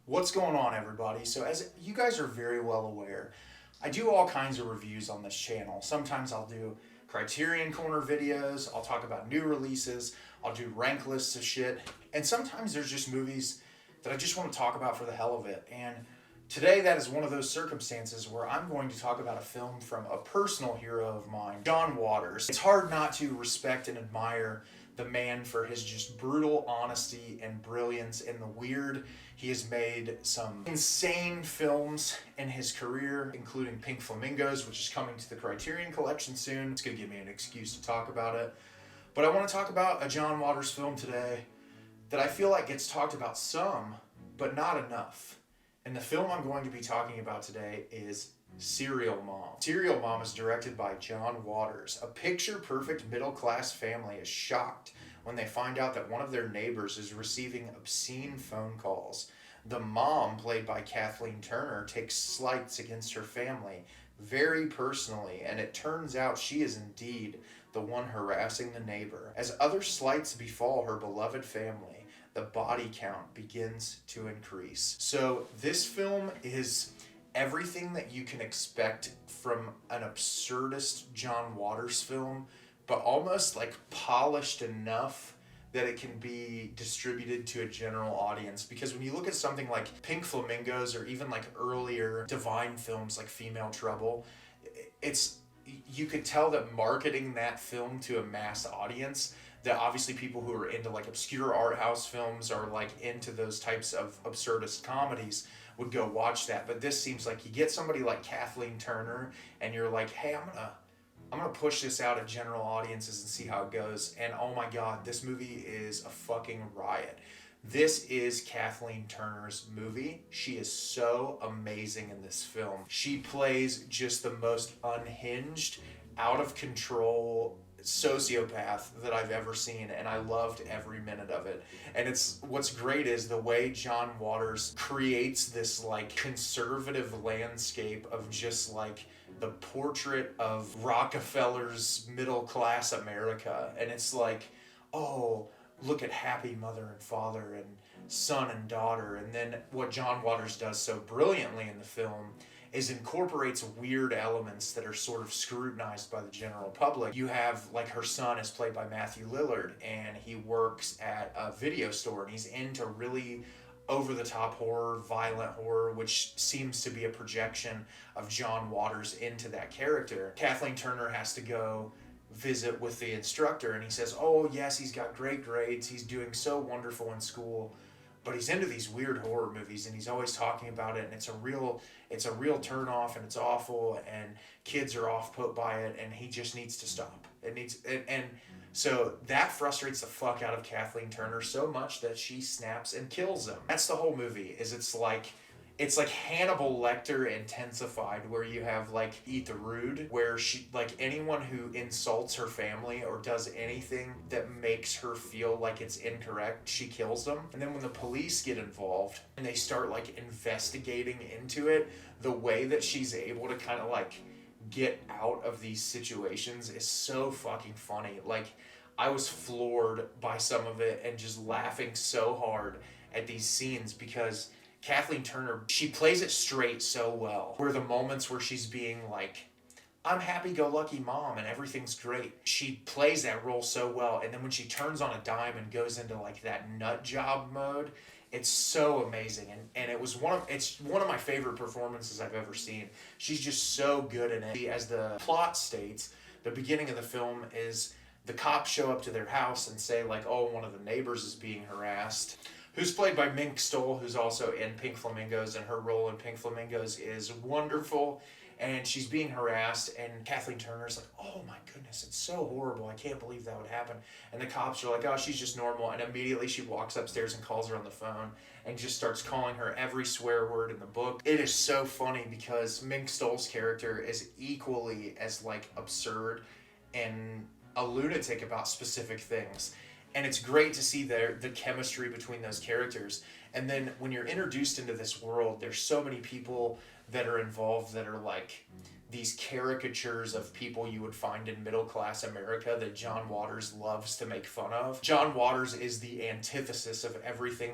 What's going on, everybody? So, as you guys are very well aware, I do all kinds of reviews on this channel. Sometimes I'll do Criterion Corner videos, I'll talk about new releases, I'll do rank lists of shit, and sometimes there's just movies that I just want to talk about for the hell of it. And today, that is one of those circumstances where I'm going to talk about a film from a personal hero of mine, John Waters. It's hard not to respect and admire the man for his just brutal honesty and brilliance in the weird. He has made some insane films in his career, including Pink Flamingos, which is coming to the Criterion Collection soon. It's going to give me an excuse to talk about it. But I want to talk about a John Waters film today that I feel like gets talked about some, but not enough. And the film I'm going to be talking about today is Serial Mom. Serial Mom is directed by John Waters. A picture-perfect middle-class family is shocked when they find out that one of their neighbors is receiving obscene phone calls. The mom, played by Kathleen Turner, takes slights against her family very personally, and it turns out she is indeed the one harassing the neighbor. As other slights befall her beloved family, the body count begins to increase. So this film is everything that you can expect from an absurdist John Waters film, but almost like polished enough that it can be distributed to a general audience. Because when you look at something like Pink Flamingos or even like earlier Divine films like Female Trouble, you could tell that marketing that film to a mass audience, that obviously people who are into like obscure art house films or like into those types of absurdist comedies would go watch that. But this seems like you get somebody like Kathleen Turner and you're like, hey, I'm gonna push this out at general audiences and see how it goes. And oh my god, this movie is a fucking riot. This is Kathleen Turner's movie. She is so amazing in this film. She plays just the most unhinged, out of control sociopath that I've ever seen, and I loved every minute of it. And what's great is the way John Waters creates this like conservative landscape of just like the portrait of Rockefeller's middle class America. And it's like, oh, look at happy mother and father and son and daughter. And then what John Waters does so brilliantly in the film is incorporates weird elements that are sort of scrutinized by the general public. You have, like, her son is played by Matthew Lillard, and he works at a video store, and he's into really over-the-top horror, violent horror, which seems to be a projection of John Waters into that character. Kathleen Turner has to go visit with the instructor, and he says, oh yes, he's got great grades, he's doing so wonderful in school, but he's into these weird horror movies, and he's always talking about it, and it's a real turn off, and it's awful, and kids are off put by it, and he just needs to stop. So that frustrates the fuck out of Kathleen Turner so much that she snaps and kills him. That's the whole movie. It's like Hannibal Lecter intensified, where you have like Eat the Rude, where she, like, anyone who insults her family or does anything that makes her feel like it's incorrect, she kills them. And then when the police get involved and they start like investigating into it, the way that she's able to kind of like get out of these situations is so fucking funny. Like, I was floored by some of it and just laughing so hard at these scenes because Kathleen Turner, she plays it straight so well. Where the moments where she's being like, I'm happy-go-lucky mom and everything's great, she plays that role so well. And then when she turns on a dime and goes into like that nut job mode, it's so amazing. And it's one of my favorite performances I've ever seen. She's just so good in it. As the plot states, the beginning of the film is the cops show up to their house and say like, oh, one of the neighbors is being harassed, who's played by Mink Stoll, who's also in Pink Flamingos, and her role in Pink Flamingos is wonderful. And she's being harassed, and Kathleen Turner's like, oh my goodness, it's so horrible, I can't believe that would happen. And the cops are like, oh, she's just normal. And immediately she walks upstairs and calls her on the phone and just starts calling her every swear word in the book. It is so funny because Mink Stoll's character is equally as like absurd and a lunatic about specific things. And it's great to see the chemistry between those characters. And then when you're introduced into this world, there's so many people that are involved that are like these caricatures of people you would find in middle class America that John Waters loves to make fun of. John Waters is the antithesis of everything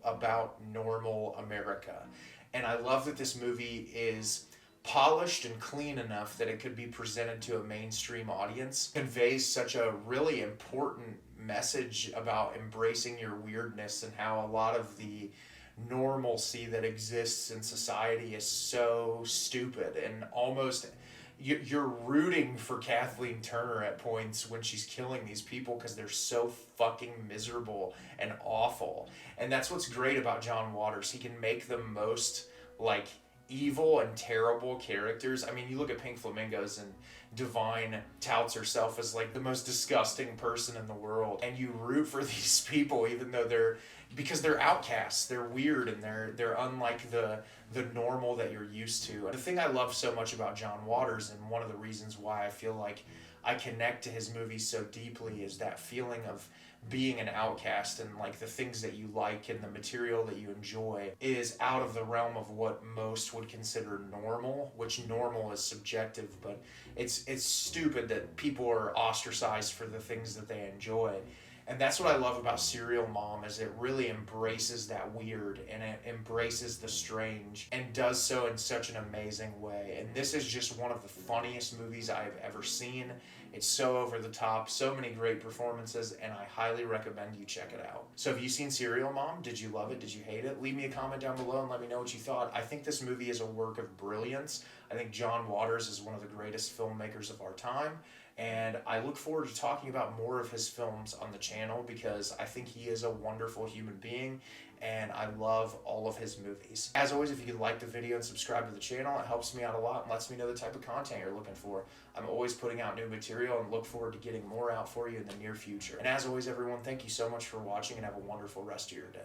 about normal America. And I love that this movie is polished and clean enough that it could be presented to a mainstream audience. Conveys such a really important message about embracing your weirdness and how a lot of the normalcy that exists in society is so stupid, and almost you're rooting for Kathleen Turner at points when she's killing these people because they're so fucking miserable and awful. And that's what's great about John Waters. He can make the most like evil and terrible characters. I mean, you look at Pink Flamingos and Divine touts herself as like the most disgusting person in the world, and you root for these people even though because they're outcasts, they're weird, and they're unlike the normal that you're used to. And the thing I love so much about John Waters, and one of the reasons why I feel like I connect to his movies so deeply, is that feeling of being an outcast, and like the things that you like and the material that you enjoy is out of the realm of what most would consider normal, which normal is subjective, but it's stupid that people are ostracized for the things that they enjoy. And that's what I love about Serial Mom, is it really embraces that weird and it embraces the strange and does so in such an amazing way. And this is just one of the funniest movies I've ever seen. It's so over the top, so many great performances, and I highly recommend you check it out. So have you seen Serial Mom? Did you love it? Did you hate it? Leave me a comment down below and let me know what you thought. I think this movie is a work of brilliance. I think John Waters is one of the greatest filmmakers of our time. And I look forward to talking about more of his films on the channel because I think he is a wonderful human being and I love all of his movies. As always, if you could like the video and subscribe to the channel, it helps me out a lot and lets me know the type of content you're looking for. I'm always putting out new material and look forward to getting more out for you in the near future. And as always, everyone, thank you so much for watching and have a wonderful rest of your day.